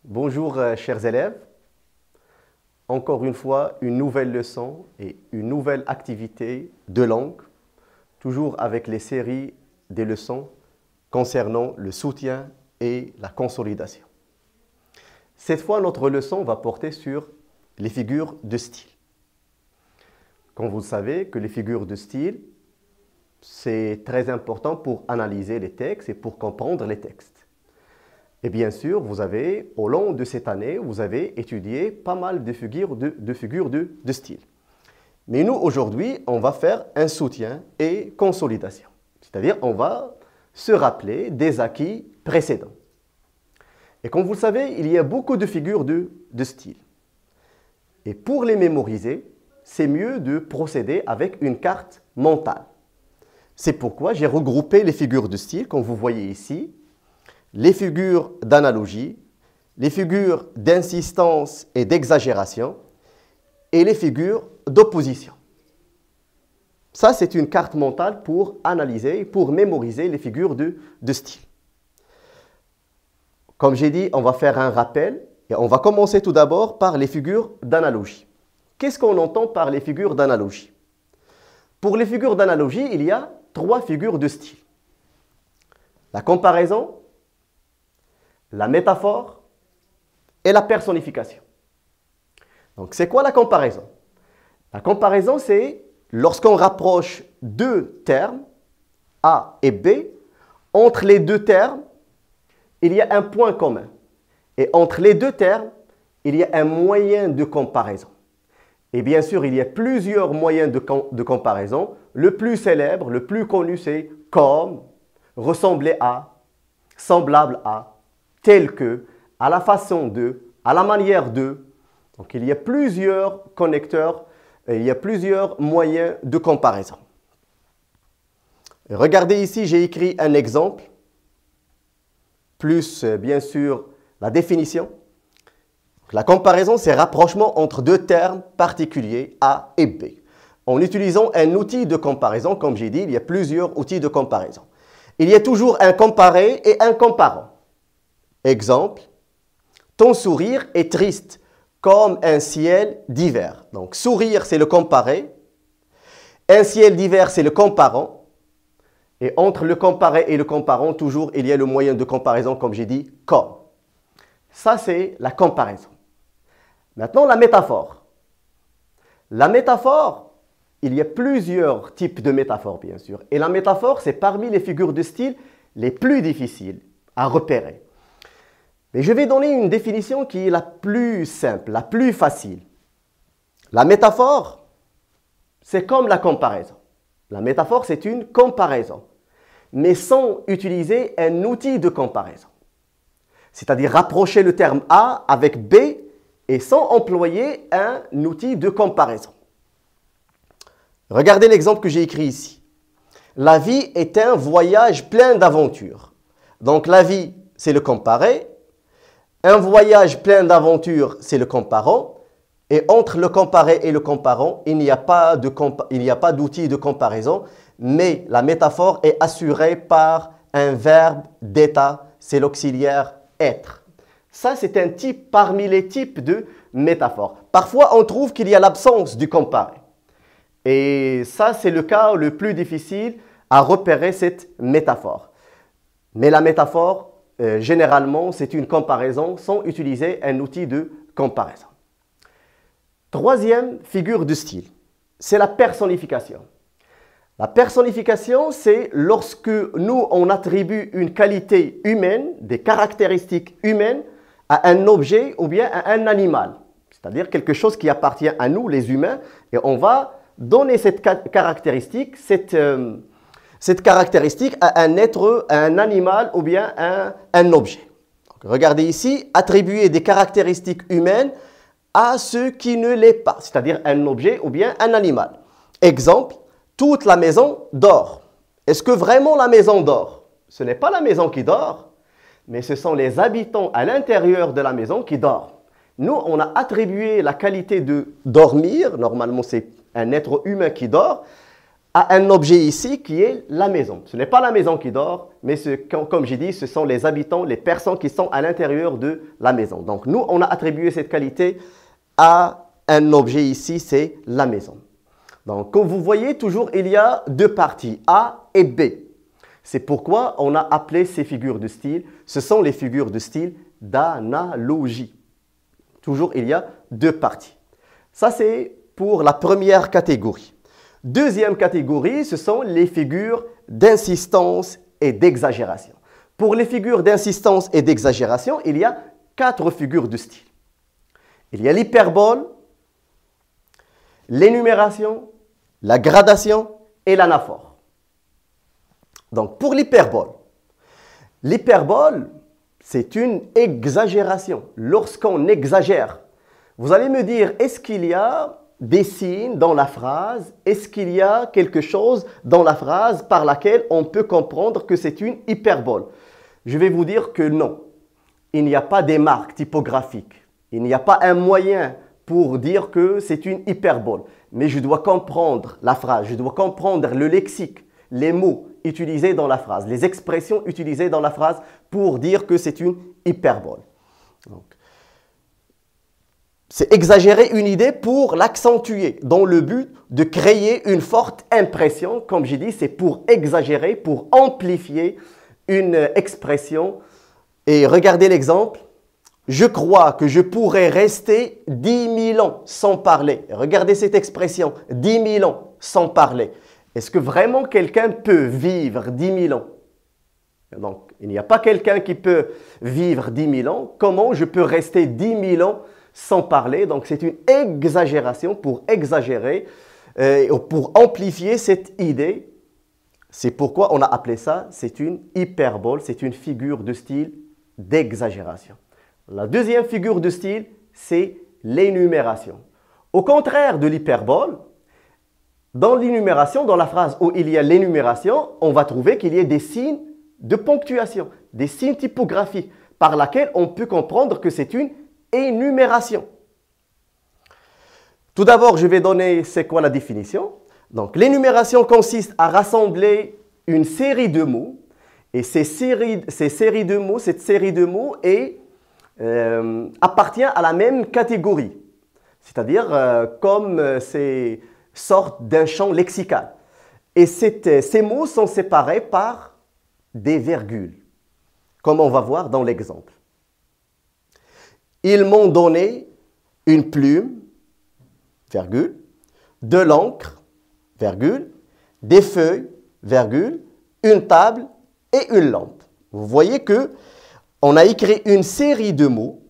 Bonjour chers élèves, encore une fois une nouvelle leçon et une nouvelle activité de langue, toujours avec les séries des leçons concernant le soutien et la consolidation. Cette fois, notre leçon va porter sur les figures de style. Comme vous le savez, que les figures de style, c'est très important pour analyser les textes et pour comprendre les textes. Et bien sûr, au long de cette année, vous avez étudié pas mal de figures de style. Mais nous, aujourd'hui, on va faire un soutien et consolidation. C'est-à-dire, on va se rappeler des acquis précédents. Et comme vous le savez, il y a beaucoup de figures de style. Et pour les mémoriser, c'est mieux de procéder avec une carte mentale. C'est pourquoi j'ai regroupé les figures de style, comme vous voyez ici, les figures d'analogie, les figures d'insistance et d'exagération et les figures d'opposition. Ça, c'est une carte mentale pour analyser, pour mémoriser les figures de style. Comme j'ai dit, on va faire un rappel et on va commencer tout d'abord par les figures d'analogie. Qu'est-ce qu'on entend par les figures d'analogie? Pour les figures d'analogie, il y a 3 figures de style. La comparaison, la métaphore et la personnification. Donc, c'est quoi la comparaison? La comparaison, c'est lorsqu'on rapproche deux termes, A et B, entre les deux termes, il y a un point commun. Et entre les deux termes, il y a un moyen de comparaison. Et bien sûr, il y a plusieurs moyens de comparaison. Le plus célèbre, le plus connu, c'est comme, ressembler à, semblable à, tel que, à la façon de, à la manière de. Donc, il y a plusieurs connecteurs, il y a plusieurs moyens de comparaison. Regardez ici, j'ai écrit un exemple, plus bien sûr la définition. La comparaison, c'est rapprochement entre deux termes particuliers, A et B. En utilisant un outil de comparaison, comme j'ai dit, il y a plusieurs outils de comparaison. Il y a toujours un comparé et un comparant. Exemple, ton sourire est triste comme un ciel d'hiver. Donc, sourire, c'est le comparé. Un ciel d'hiver, c'est le comparant. Et entre le comparé et le comparant, toujours, il y a le moyen de comparaison, comme j'ai dit, comme. Ça, c'est la comparaison. Maintenant, la métaphore. La métaphore, il y a plusieurs types de métaphores, bien sûr. Et la métaphore, c'est parmi les figures de style les plus difficiles à repérer. Mais je vais donner une définition qui est la plus simple, la plus facile. La métaphore, c'est comme la comparaison. La métaphore, c'est une comparaison, mais sans utiliser un outil de comparaison. C'est-à-dire rapprocher le terme A avec B et sans employer un outil de comparaison. Regardez l'exemple que j'ai écrit ici. La vie est un voyage plein d'aventures. Donc la vie, c'est le comparé. Un voyage plein d'aventures, c'est le comparant. Et entre le comparé et le comparant, il n'y a pas d'outil de comparaison, mais la métaphore est assurée par un verbe d'état, c'est l'auxiliaire être. Ça, c'est un type parmi les types de métaphores. Parfois, on trouve qu'il y a l'absence du comparé. Et ça, c'est le cas le plus difficile à repérer cette métaphore. Mais la métaphore, généralement, c'est une comparaison sans utiliser un outil de comparaison. Troisième figure de style, c'est la personnification. La personnification, c'est lorsque nous, on attribue une qualité humaine, des caractéristiques humaines, à un objet ou bien à un animal. C'est-à-dire quelque chose qui appartient à nous, les humains, et on va donner cette caractéristique, cette caractéristique à un être, à un animal ou bien à un objet. Donc, regardez ici, attribuer des caractéristiques humaines à ce qui ne l'est pas, c'est-à-dire un objet ou bien un animal. Exemple, toute la maison dort. Est-ce que vraiment la maison dort? Ce n'est pas la maison qui dort, mais ce sont les habitants à l'intérieur de la maison qui dorment. Nous, on a attribué la qualité de dormir, normalement c'est un être humain qui dort, à un objet ici qui est la maison. Ce n'est pas la maison qui dort, mais comme j'ai dit, ce sont les habitants, les personnes qui sont à l'intérieur de la maison. Donc nous, on a attribué cette qualité à un objet ici, c'est la maison. Donc comme vous voyez, toujours il y a deux parties, A et B. C'est pourquoi on a appelé ces figures de style, ce sont les figures de style d'analogie. Toujours il y a deux parties. Ça c'est pour la première catégorie. Deuxième catégorie, ce sont les figures d'insistance et d'exagération. Pour les figures d'insistance et d'exagération, il y a 4 figures de style. Il y a l'hyperbole, l'énumération, la gradation et l'anaphore. Donc pour l'hyperbole, c'est une exagération. Lorsqu'on exagère, vous allez me dire, est-ce qu'il y a des signes dans la phrase? Est-ce qu'il y a quelque chose dans la phrase par laquelle on peut comprendre que c'est une hyperbole? Je vais vous dire que non. Il n'y a pas des marques typographiques. Il n'y a pas un moyen pour dire que c'est une hyperbole. Mais je dois comprendre la phrase, je dois comprendre le lexique, les mots utilisés dans la phrase, les expressions utilisées dans la phrase pour dire que c'est une hyperbole. C'est exagérer une idée pour l'accentuer dans le but de créer une forte impression. Comme j'ai dit, c'est pour exagérer, pour amplifier une expression. Et regardez l'exemple. Je crois que je pourrais rester 10 000 ans sans parler. Regardez cette expression, 10 000 ans sans parler. Est-ce que vraiment quelqu'un peut vivre 10 000 ans? Donc, il n'y a pas quelqu'un qui peut vivre 10 000 ans. Comment je peux rester 10 000 ans sans parler? Donc, c'est une exagération pour exagérer, pour amplifier cette idée. C'est pourquoi on a appelé ça, c'est une hyperbole, c'est une figure de style d'exagération. La deuxième figure de style, c'est l'énumération. Au contraire de l'hyperbole, dans l'énumération, dans la phrase où il y a l'énumération, on va trouver qu'il y a des signes de ponctuation, des signes typographiques par lesquels on peut comprendre que c'est une énumération. Tout d'abord, je vais donner c'est quoi la définition. Donc, l'énumération consiste à rassembler une série de mots et cette série de mots appartient à la même catégorie, c'est-à-dire comme c'est sorte d'un champ lexical. Et ces mots sont séparés par des virgules, comme on va voir dans l'exemple. Ils m'ont donné une plume, virgule, de l'encre, virgule, des feuilles, virgule, une table et une lampe. Vous voyez que on a écrit une série de mots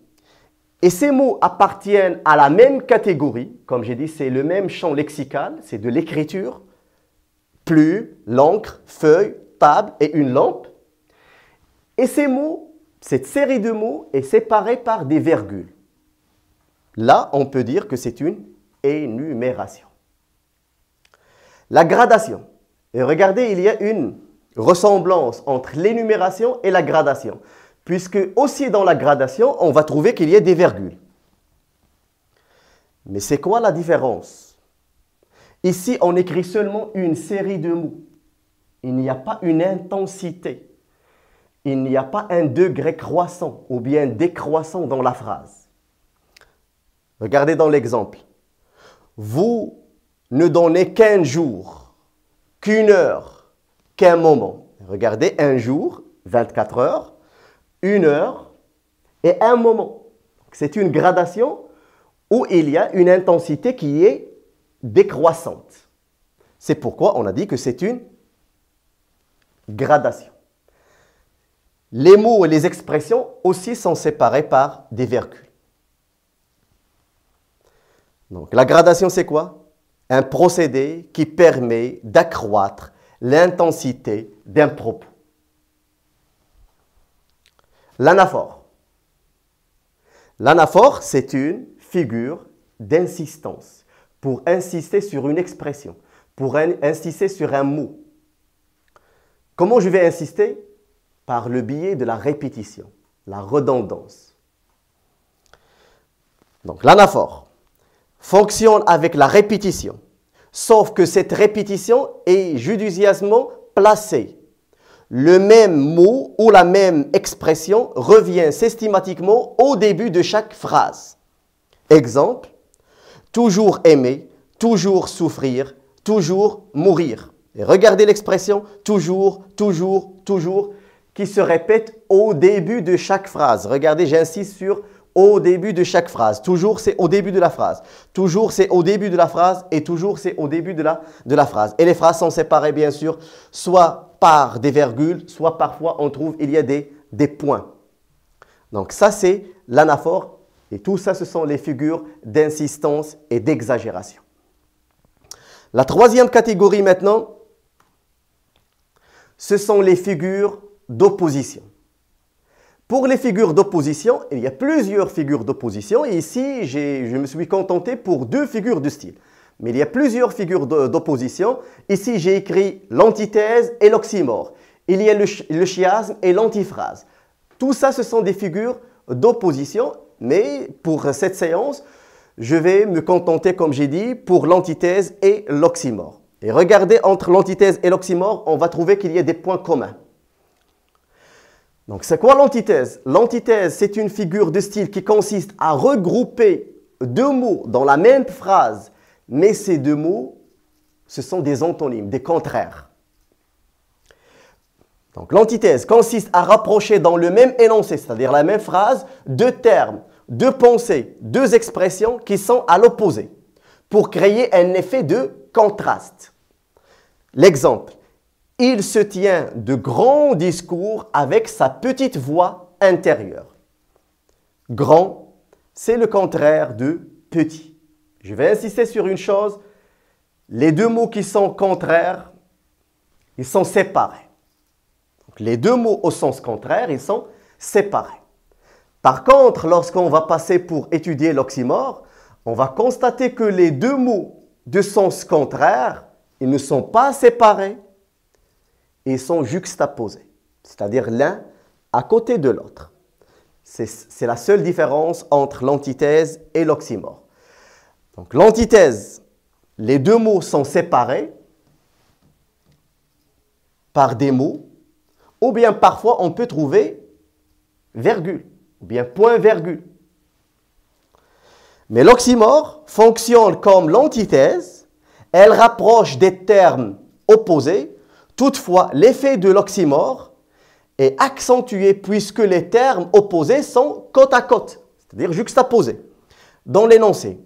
et ces mots appartiennent à la même catégorie. Comme j'ai dit, c'est le même champ lexical, c'est de l'écriture, plume, l'encre, feuille, table et une lampe. Et ces mots, cette série de mots est séparée par des virgules. Là, on peut dire que c'est une énumération. La gradation. Et regardez, il y a une ressemblance entre l'énumération et la gradation. Puisque aussi dans la gradation, on va trouver qu'il y a des virgules. Mais c'est quoi la différence? Ici, on écrit seulement une série de mots. Il n'y a pas une intensité. Il n'y a pas un degré croissant ou bien décroissant dans la phrase. Regardez dans l'exemple. Vous ne donnez qu'un jour, qu'une heure, qu'un moment. Regardez, un jour, 24 heures, une heure et un moment. C'est une gradation où il y a une intensité qui est décroissante. C'est pourquoi on a dit que c'est une gradation. Les mots et les expressions aussi sont séparés par des virgules. Donc la gradation, c'est quoi? Un procédé qui permet d'accroître l'intensité d'un propos. L'anaphore. L'anaphore, c'est une figure d'insistance pour insister sur une expression, pour insister sur un mot. Comment je vais insister? Par le biais de la répétition, la redondance. Donc l'anaphore fonctionne avec la répétition. sauf que cette répétition est judicieusement placée. Le même mot ou la même expression revient systématiquement au début de chaque phrase. Exemple, toujours aimer, toujours souffrir, toujours mourir. Et regardez l'expression toujours, toujours, toujours qui se répète au début de chaque phrase. Regardez, j'insiste sur au début de chaque phrase. Toujours, c'est au début de la phrase. Toujours, c'est au début de la phrase. Et toujours, c'est au début de la phrase. Et les phrases sont séparées, bien sûr, soit par des virgules, soit parfois on trouve, il y a des points. Donc ça, c'est l'anaphore. Et tout ça, ce sont les figures d'insistance et d'exagération. La troisième catégorie maintenant, ce sont les figures d'opposition. Pour les figures d'opposition, il y a plusieurs figures d'opposition. Et ici, je me suis contenté pour 2 figures de style. Mais il y a plusieurs figures d'opposition. Ici, j'ai écrit l'antithèse et l'oxymore. Il y a le chiasme et l'antiphrase. Tout ça, ce sont des figures d'opposition. Mais pour cette séance, je vais me contenter, comme j'ai dit, pour l'antithèse et l'oxymore. Et regardez, entre l'antithèse et l'oxymore, on va trouver qu'il y a des points communs. Donc, c'est quoi l'antithèse? L'antithèse, c'est une figure de style qui consiste à regrouper 2 mots dans la même phrase, mais ces 2 mots, ce sont des antonymes, des contraires. Donc, l'antithèse consiste à rapprocher dans le même énoncé, c'est-à-dire la même phrase, 2 termes, 2 pensées, 2 expressions qui sont à l'opposé, pour créer un effet de contraste. L'exemple. Il se tient de grands discours avec sa petite voix intérieure. Grand, c'est le contraire de petit. Je vais insister sur une chose. Les 2 mots qui sont contraires, ils sont séparés. Donc, les 2 mots au sens contraire, ils sont séparés. Par contre, lorsqu'on va passer pour étudier l'oxymore, on va constater que les 2 mots de sens contraire, ils ne sont pas séparés. Ils sont juxtaposés, c'est-à-dire l'un à côté de l'autre. C'est la seule différence entre l'antithèse et l'oxymore. Donc l'antithèse, les 2 mots sont séparés par des mots, ou bien parfois on peut trouver virgule, ou bien point-virgule. Mais l'oxymore fonctionne comme l'antithèse, elle rapproche des termes opposés. Toutefois, l'effet de l'oxymore est accentué puisque les termes opposés sont côte à côte, c'est-à-dire juxtaposés. Dans l'énoncé,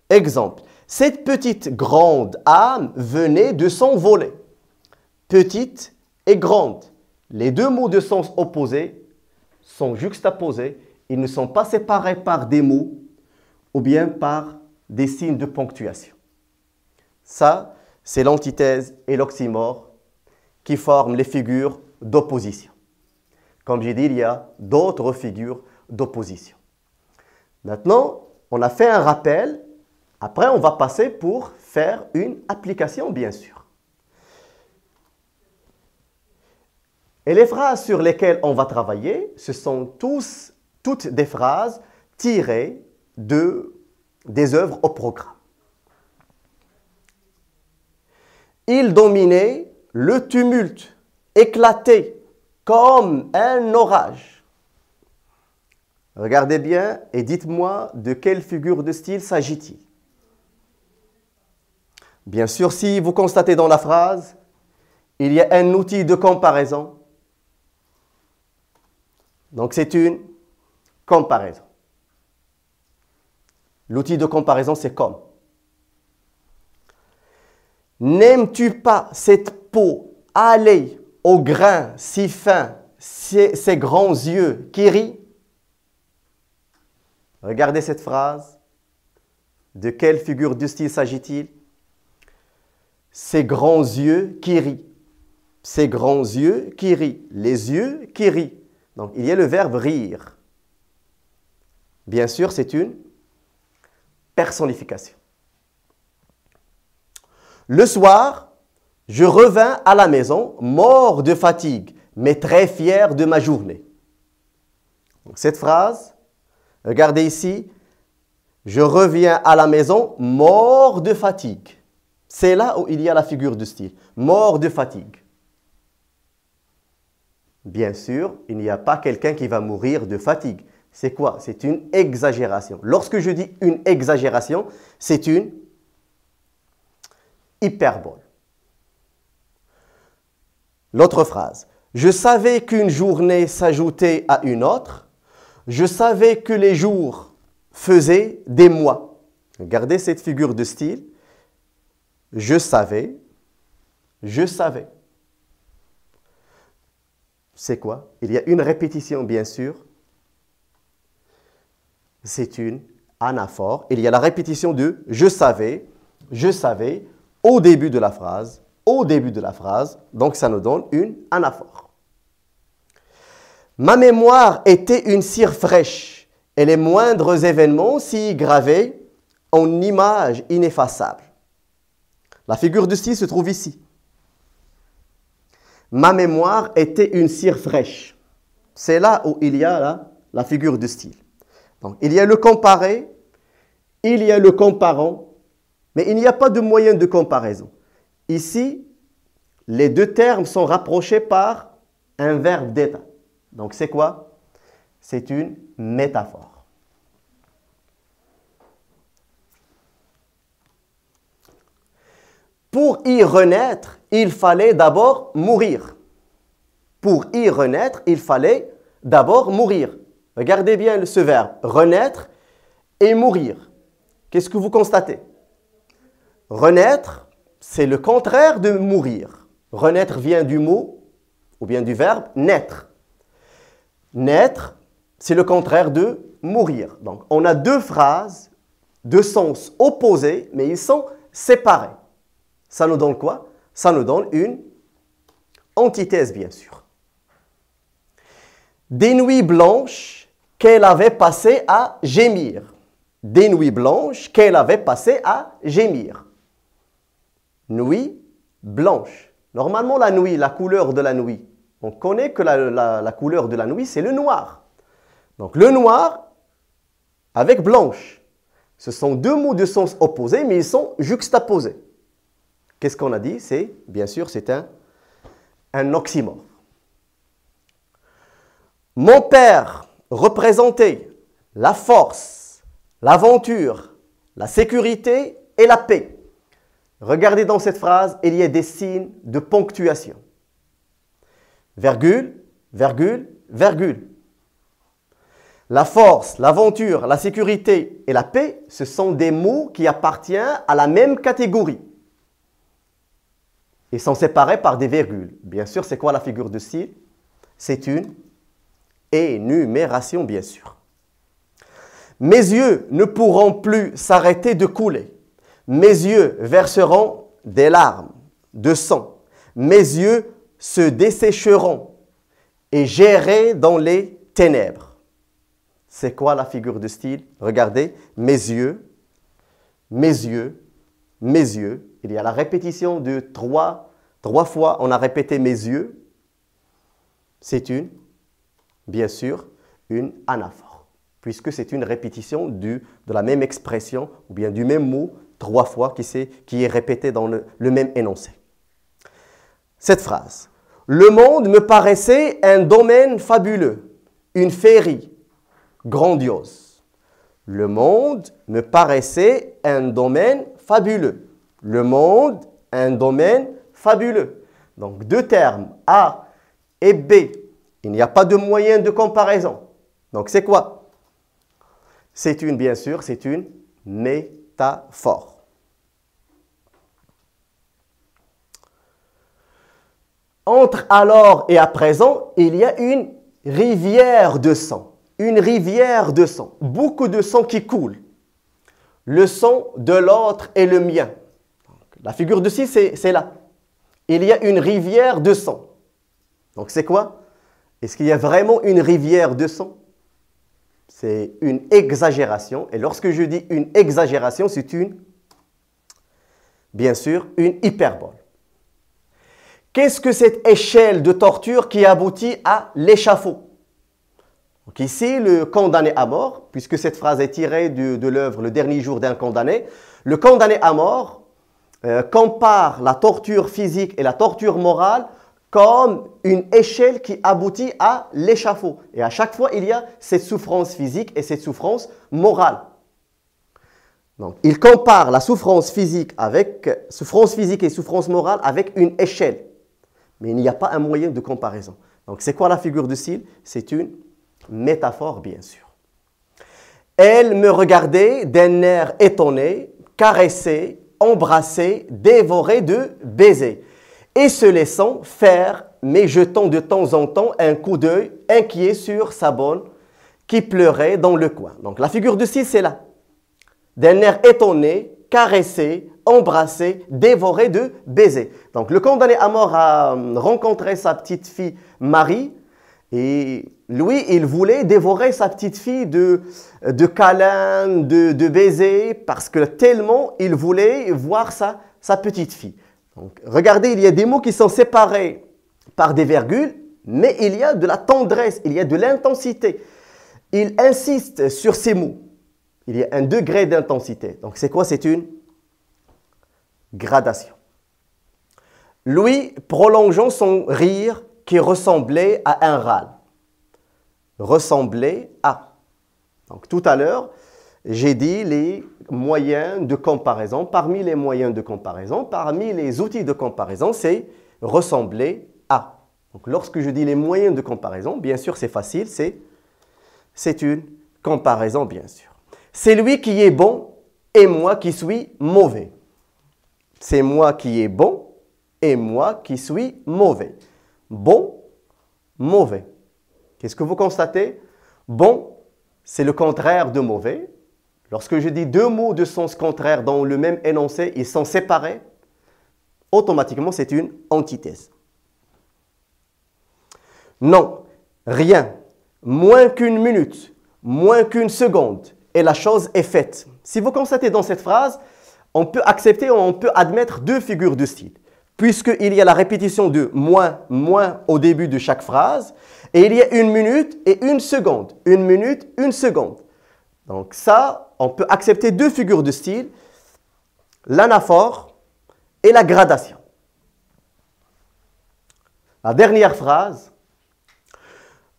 exemple, cette petite grande âme venait de s'envoler. Petite et grande, les 2 mots de sens opposés sont juxtaposés, ils ne sont pas séparés par des mots ou bien par des signes de ponctuation. Ça, c'est l'antithèse et l'oxymore qui forment les figures d'opposition. Comme j'ai dit, il y a d'autres figures d'opposition. Maintenant, on a fait un rappel. Après, on va passer pour faire une application, bien sûr. Et les phrases sur lesquelles on va travailler, ce sont toutes des phrases tirées des œuvres au programme. Il dominait le tumulte, éclaté comme un orage. Regardez bien et dites-moi de quelle figure de style s'agit-il. Bien sûr, si vous constatez dans la phrase, il y a un outil de comparaison. Donc, c'est une comparaison. L'outil de comparaison, c'est comme. N'aimes-tu pas cette peau hâlée au grain si fin, ces grands yeux qui rient? Regardez cette phrase. De quelle figure de style s'agit-il? Ces grands yeux qui rient. Ces grands yeux qui rient. Les yeux qui rient. Donc, il y a le verbe rire. Bien sûr, c'est une personnification. Le soir, je revins à la maison, mort de fatigue, mais très fier de ma journée. Donc, cette phrase, regardez ici, je reviens à la maison, mort de fatigue. C'est là où il y a la figure de style. Mort de fatigue. Bien sûr, il n'y a pas quelqu'un qui va mourir de fatigue. C'est quoi? C'est une exagération. Lorsque je dis une exagération, c'est une hyperbole. L'autre phrase. Je savais qu'une journée s'ajoutait à une autre. Je savais que les jours faisaient des mois. Regardez cette figure de style. Je savais. Je savais. C'est quoi? Il y a une répétition, bien sûr. C'est une anaphore. Il y a la répétition de je savais, au début de la phrase, au début de la phrase. Donc, ça nous donne une anaphore. Ma mémoire était une cire fraîche et les moindres événements s'y gravaient en images ineffaçables. La figure de style se trouve ici. Ma mémoire était une cire fraîche. C'est là où il y a la figure de style. Donc, il y a le comparé, il y a le comparant, mais il n'y a pas de moyen de comparaison. Ici, les deux termes sont rapprochés par un verbe d'état. Donc, c'est quoi? C'est une métaphore. Pour y renaître, il fallait d'abord mourir. Pour y renaître, il fallait d'abord mourir. Regardez bien ce verbe, renaître et mourir. Qu'est-ce que vous constatez? Renaître, c'est le contraire de mourir. Renaître vient du mot ou bien du verbe naître. Naître, c'est le contraire de mourir. Donc, on a deux phrases, deux sens opposés, mais ils sont séparés. Ça nous donne quoi? Ça nous donne une antithèse, bien sûr. Des nuits blanches qu'elle avait passées à gémir. Des nuits blanches qu'elle avait passées à gémir. Nuit blanche. Normalement, la nuit, la couleur de la nuit, on connaît que la couleur de la nuit, c'est le noir. Donc, le noir avec blanche. Ce sont deux mots de sens opposés, mais ils sont juxtaposés. Qu'est-ce qu'on a dit? C'est, bien sûr, c'est un oxymore. Mon père représentait la force, l'aventure, la sécurité et la paix. Regardez dans cette phrase, il y a des signes de ponctuation. Virgule, virgule, virgule. La force, l'aventure, la sécurité et la paix, ce sont des mots qui appartiennent à la même catégorie. Ils sont séparés par des virgules. Bien sûr, c'est quoi la figure de style? C'est une énumération, bien sûr. Mes yeux ne pourront plus s'arrêter de couler. Mes yeux verseront des larmes de sang. Mes yeux se dessécheront et j'errai dans les ténèbres. C'est quoi la figure de style? Regardez, mes yeux, mes yeux, mes yeux. Il y a la répétition de trois fois, on a répété mes yeux. C'est bien sûr, une anaphore, puisque c'est une répétition de la même expression ou bien du même mot 3 fois qui est répété dans le même énoncé. Cette phrase. Le monde me paraissait un domaine fabuleux, une féerie grandiose. Le monde me paraissait un domaine fabuleux. Le monde, un domaine fabuleux. Donc, deux termes, A et B. Il n'y a pas de moyen de comparaison. Donc, c'est quoi? C'est bien sûr, c'est une métaphore. Entre alors et à présent, il y a une rivière de sang. Une rivière de sang. Beaucoup de sang qui coule. Le sang de l'autre et le mien. La figure de ci, c'est là. Il y a une rivière de sang. Donc, c'est quoi? Est-ce qu'il y a vraiment une rivière de sang? C'est une exagération. Et lorsque je dis une exagération, c'est bien sûr, une hyperbole. Qu'est-ce que cette échelle de torture qui aboutit à l'échafaud? Donc ici, le condamné à mort, puisque cette phrase est tirée de l'œuvre Le dernier jour d'un condamné, le condamné à mort compare la torture physique et la torture morale comme une échelle qui aboutit à l'échafaud. Et à chaque fois, il y a cette souffrance physique et cette souffrance morale. Donc, il compare la souffrance physique et souffrance morale avec une échelle. Mais il n'y a pas un moyen de comparaison. Donc, c'est quoi la figure de style? C'est une métaphore, bien sûr. Elle me regardait d'un air étonné, caressé, embrassé, dévoré de baisers, et se laissant faire, mais jetant de temps en temps un coup d'œil inquiet sur sa bonne qui pleurait dans le coin. Donc, la figure de style, c'est là. D'un air étonné, caressé, embrassé, dévoré de baisers. Donc, le condamné à mort a rencontré sa petite fille Marie et lui, il voulait dévorer sa petite fille de câlins, de baisers parce que tellement il voulait voir sa petite fille. Donc, regardez, il y a des mots qui sont séparés par des virgules, mais il y a de la tendresse, il y a de l'intensité. Il insiste sur ces mots. Il y a un degré d'intensité. Donc, c'est quoi? C'est une gradation. Lui, prolongeant son rire qui ressemblait à un râle. Ressemblait à. Donc, tout à l'heure, j'ai dit les moyens de comparaison. Parmi les moyens de comparaison, parmi les outils de comparaison, c'est ressembler à. Donc, lorsque je dis les moyens de comparaison, bien sûr, c'est facile, c'est une comparaison, bien sûr. C'est lui qui est bon et moi qui suis mauvais. C'est moi qui est bon et moi qui suis mauvais. Bon, mauvais. Qu'est-ce que vous constatez? Bon, c'est le contraire de mauvais. Lorsque je dis deux mots de sens contraire dans le même énoncé, ils sont séparés, automatiquement, c'est une antithèse. Non, rien, moins qu'une minute, moins qu'une seconde, et la chose est faite. Si vous constatez dans cette phrase, on peut accepter ou on peut admettre deux figures de style, puisqu'il y a la répétition de moins, moins au début de chaque phrase, et il y a une minute et une seconde. Une minute, une seconde. Donc ça, on peut accepter deux figures de style, l'anaphore et la gradation. La dernière phrase,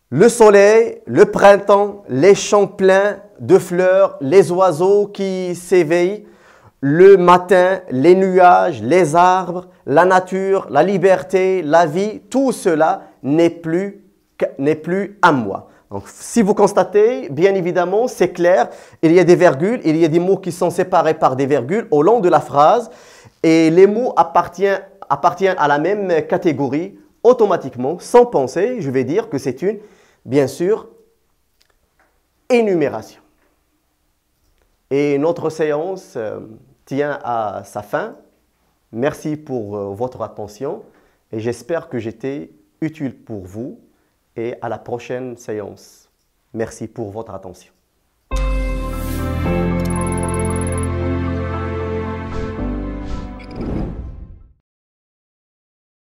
le soleil, le printemps, les champs pleins de fleurs, les oiseaux qui s'éveillent, le matin, les nuages, les arbres, la nature, la liberté, la vie, tout cela n'est plus à moi. Donc, si vous constatez, bien évidemment, c'est clair, il y a des virgules, il y a des mots qui sont séparés par des virgules au long de la phrase et les mots appartiennent à la même catégorie automatiquement, sans penser, je vais dire que c'est une, bien sûr, énumération. Et notre séance tient à sa fin. Merci pour votre attention et j'espère que j'étais utile pour vous et à la prochaine séance. Merci pour votre attention.